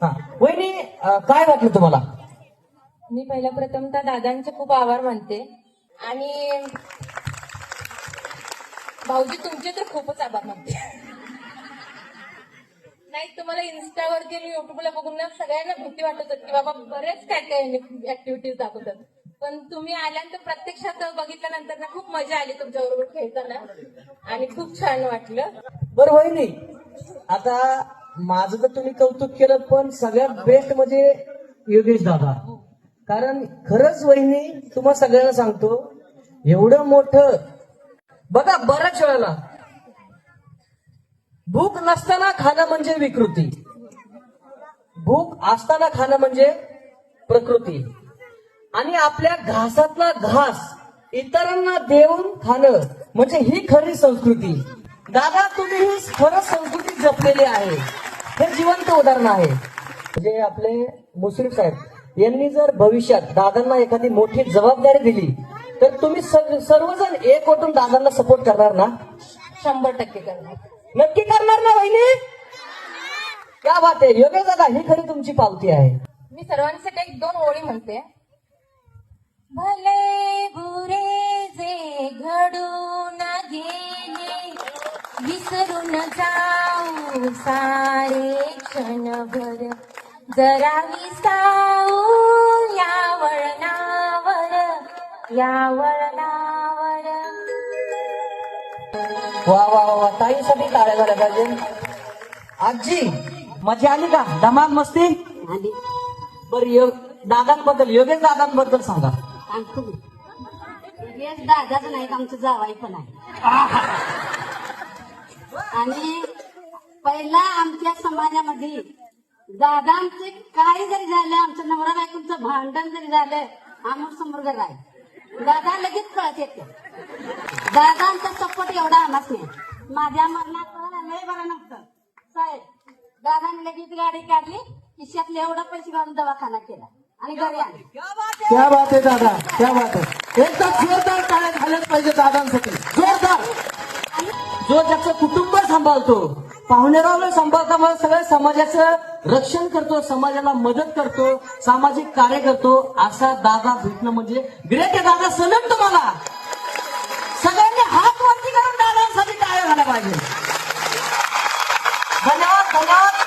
हा वहिनी, काय वाटलं तुम्हाला? मी पहिल्या प्रथमतः दादांचे खूप आभार मानते आणि भाऊजी तुमचे तर खूपच आभार मानते. नाही, तुम्हाला इन्स्टावरती आणि युट्यूबला बघून ना सगळ्यांना भीती वाटत होती की बाबा बरेच काय काय ऍक्टिव्हिटीज दाखवतात, पण तुम्ही आल्यानंतर प्रत्यक्षात बघितल्यानंतर ना खूप मजा आली तुमच्याबरोबर खेळताना आणि खूप छान वाटलं. बरं वहिनी, आता माझं तर तुम्ही कौतुक केलं, पण सगळ्यात बेस्ट म्हणजे योगेश दादा. कारण खरंच वहिनी, तुम्हाला सगळ्यांना सांगतो, एवढं मोठं बघा, बऱ्याच वेळेला भूक नसताना खाणं म्हणजे विकृती, भूक असताना खाणं म्हणजे प्रकृती, आणि आपल्या घासातला घास इतरांना देऊन खाणं म्हणजे ही खरी संस्कृती. दादा, तुम्ही ही खरंच संस्कृती जपलेली आहे. हे जिवंत उदाहरण आहे. म्हणजे आपले मुश्रीफ साहेब यांनी जर भविष्यात दादांना एखादी मोठी जबाबदारी दिली तर तुम्ही सर्वजण एक होतून दादांना सपोर्ट करणार ना? 100% करणार. नक्की करणार ना वहिनी? क्या बात आहे योगेश दादा, ही खरी तुमची पावती आहे. मी सर्वांसाठी एक 2 ओळी म्हणते. भले बुरे जे घडून गेले विसरून जाऊ सारे क्षणभर, जरा विसाऊ या वळणावर, या वळणावर. वा वा वा, ताईसाठी टाळ्या झाल्या पाहिजे. आजी, मजा आली का? धमाल मस्ती आली. बरं, दादांबद्दल, योगेश दादांबद्दल सांगा. योगेश दादाच नाही, आमचं जावाई पण आहे. आणि पहिला आमच्या समाजामध्ये दादा आमचे काय जरी झालं, आमचं नवरा बायकोचं भांडण जरी झालं, आम्ही समोर घर आहे, दादा लगेच पळत येते. दादांचा सपोर्ट एवढा आलाच नाही. माझ्या मरणात लय बरं नव्हतं साहेब, दादाने लगेच गाडी काढली, खिशातले एवढा पैसे घालून दवाखाना केला आणि घरी आले. क्या बात आहे दादा, क्या बात आहे. एकदा जोरदार टाळ्या झाल्याच पाहिजे दादांसाठी, जोरदार. जो ज्याचं कुटुंब सांभाळतो, पाहुणेरावला सांभाळता, सगळ्या समाजाचं रक्षण करतो, समाजाला मदत करतो, सामाजिक कार्य करतो, असा दादा भेटणं म्हणजे ग्रेट आहे. दादा, सलम तुम्हाला. सगळ्यांनी हात वरती करून दादांसाठी टाळ्या झाल्या पाहिजे. धन्यवाद, धन्यवाद.